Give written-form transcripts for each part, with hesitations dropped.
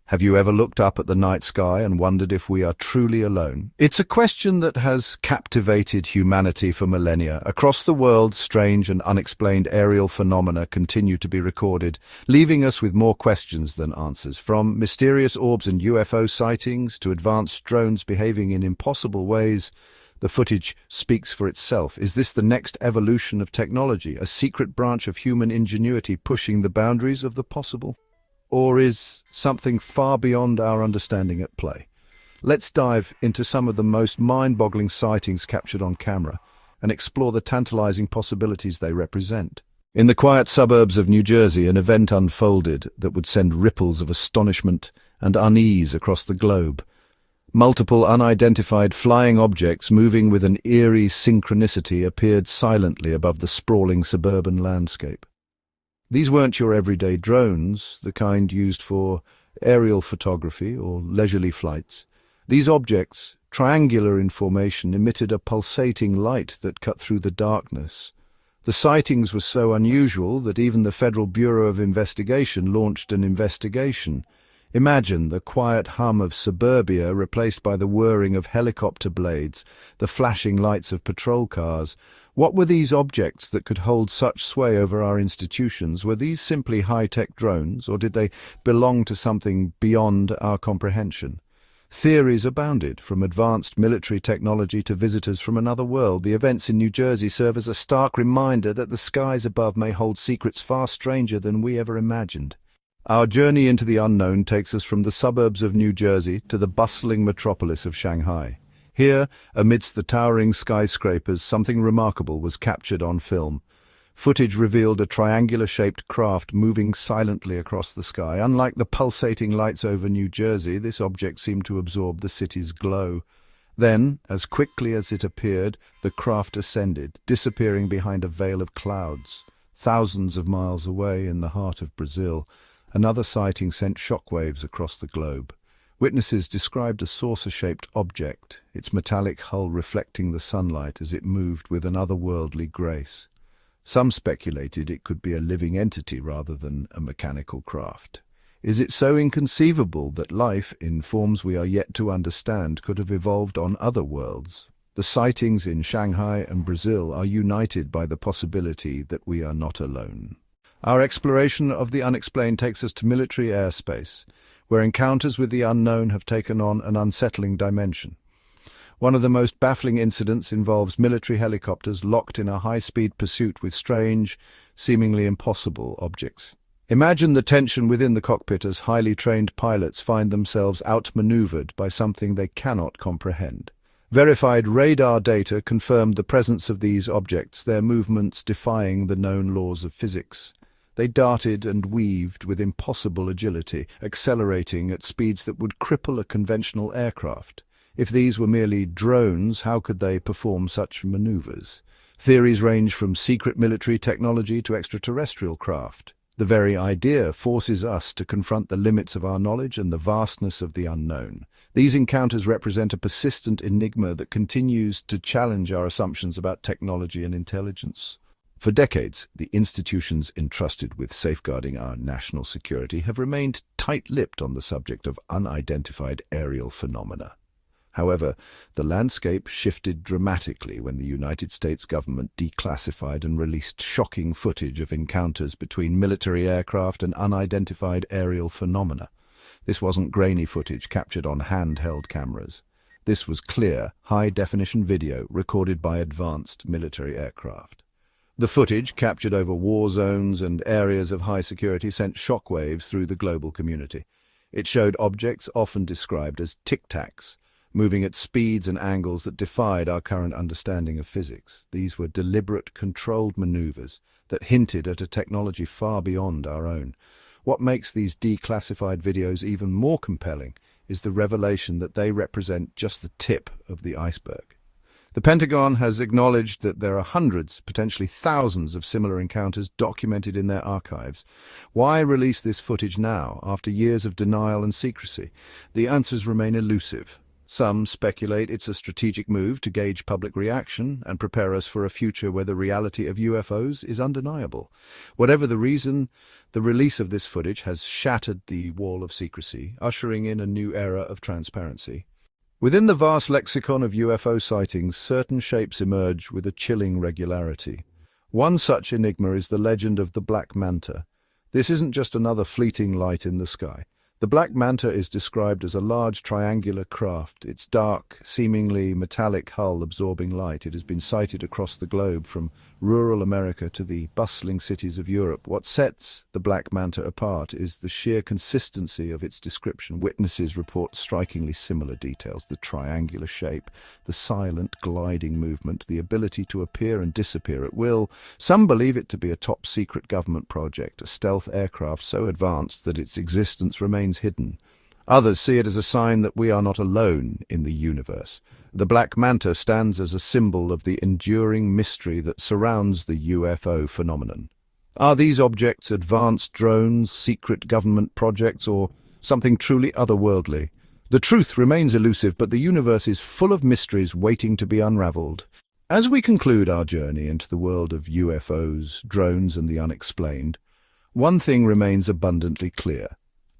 Have you ever looked up at the night sky and wondered if we are truly alone? It's a question that has captivated humanity for millennia. Across the world, strange and unexplained aerial phenomena continue to be recorded, leaving us with more questions than answers. From mysterious orbs and UFO sightings to advanced drones behaving in impossible ways, the footage speaks for itself. Is this the next evolution of technology, a secret branch of human ingenuity pushing the boundaries of the possible? Or is something far beyond our understanding at play? Let's dive into some of the most mind-boggling sightings captured on camera and explore the tantalizing possibilities they represent. In the quiet suburbs of New Jersey, an event unfolded that would send ripples of astonishment and unease across the globe. Multiple unidentified flying objects moving with an eerie synchronicity appeared silently above the sprawling suburban landscape. These weren't your everyday drones, the kind used for aerial photography or leisurely flights. These objects, triangular in formation, emitted a pulsating light that cut through the darkness. The sightings were so unusual that even the Federal Bureau of Investigation launched an investigation. Imagine the quiet hum of suburbia replaced by the whirring of helicopter blades, the flashing lights of patrol cars. What were these objects that could hold such sway over our institutions? Were these simply high-tech drones, or did they belong to something beyond our comprehension? Theories abounded, from advanced military technology to visitors from another world. The events in New Jersey serve as a stark reminder that the skies above may hold secrets far stranger than we ever imagined. Our journey into the unknown takes us from the suburbs of New Jersey to the bustling metropolis of Shanghai. Here, amidst the towering skyscrapers, something remarkable was captured on film. Footage revealed a triangular-shaped craft moving silently across the sky. Unlike the pulsating lights over New Jersey, this object seemed to absorb the city's glow. Then, as quickly as it appeared, the craft ascended, disappearing behind a veil of clouds. Thousands of miles away, in the heart of Brazil, another sighting sent shockwaves across the globe. Witnesses described a saucer-shaped object, its metallic hull reflecting the sunlight as it moved with an otherworldly grace. Some speculated it could be a living entity rather than a mechanical craft. Is it so inconceivable that life, in forms we are yet to understand, could have evolved on other worlds? The sightings in Shanghai and Brazil are united by the possibility that we are not alone. Our exploration of the unexplained takes us to military airspace, where encounters with the unknown have taken on an unsettling dimension. One of the most baffling incidents involves military helicopters locked in a high-speed pursuit with strange, seemingly impossible objects. Imagine the tension within the cockpit as highly trained pilots find themselves outmaneuvered by something they cannot comprehend. Verified radar data confirmed the presence of these objects, their movements defying the known laws of physics. They darted and weaved with impossible agility, accelerating at speeds that would cripple a conventional aircraft. If these were merely drones, how could they perform such maneuvers? Theories range from secret military technology to extraterrestrial craft. The very idea forces us to confront the limits of our knowledge and the vastness of the unknown. These encounters represent a persistent enigma that continues to challenge our assumptions about technology and intelligence. For decades, the institutions entrusted with safeguarding our national security have remained tight-lipped on the subject of unidentified aerial phenomena. However, the landscape shifted dramatically when the United States government declassified and released shocking footage of encounters between military aircraft and unidentified aerial phenomena. This wasn't grainy footage captured on handheld cameras. This was clear, high-definition video recorded by advanced military aircraft. The footage, captured over war zones and areas of high security, sent shockwaves through the global community. It showed objects often described as tic-tacs, moving at speeds and angles that defied our current understanding of physics. These were deliberate, controlled maneuvers that hinted at a technology far beyond our own. What makes these declassified videos even more compelling is the revelation that they represent just the tip of the iceberg. The Pentagon has acknowledged that there are hundreds, potentially thousands of similar encounters documented in their archives. Why release this footage now, after years of denial and secrecy? The answers remain elusive. Some speculate it's a strategic move to gauge public reaction and prepare us for a future where the reality of UFOs is undeniable. Whatever the reason, the release of this footage has shattered the wall of secrecy, ushering in a new era of transparency. Within the vast lexicon of UFO sightings, certain shapes emerge with a chilling regularity. One such enigma is the legend of the Black Manta. This isn't just another fleeting light in the sky. The Black Manta is described as a large triangular craft, its dark, seemingly metallic hull absorbing light. It has been sighted across the globe, from rural America to the bustling cities of Europe. What sets the Black Manta apart is the sheer consistency of its description. Witnesses report strikingly similar details: the triangular shape, the silent, gliding movement, the ability to appear and disappear at will. Some believe it to be a top-secret government project, a stealth aircraft so advanced that its existence remains hidden. Others see it as a sign that we are not alone in the universe. The Black Manta stands as a symbol of the enduring mystery that surrounds the UFO phenomenon. Are these objects advanced drones, secret government projects, or something truly otherworldly? The truth remains elusive, but the universe is full of mysteries waiting to be unraveled. As we conclude our journey into the world of UFOs, drones, and the unexplained, one thing remains abundantly clear.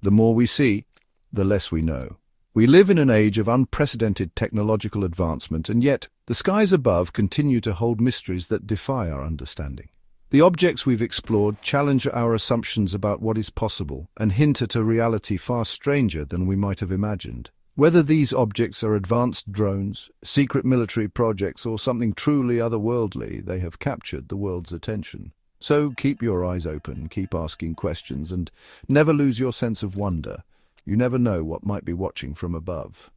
The more we see, the less we know. We live in an age of unprecedented technological advancement, and yet the skies above continue to hold mysteries that defy our understanding. The objects we've explored challenge our assumptions about what is possible and hint at a reality far stranger than we might have imagined. Whether these objects are advanced drones, secret military projects, or something truly otherworldly, they have captured the world's attention. So keep your eyes open, keep asking questions, and never lose your sense of wonder. You never know what might be watching from above.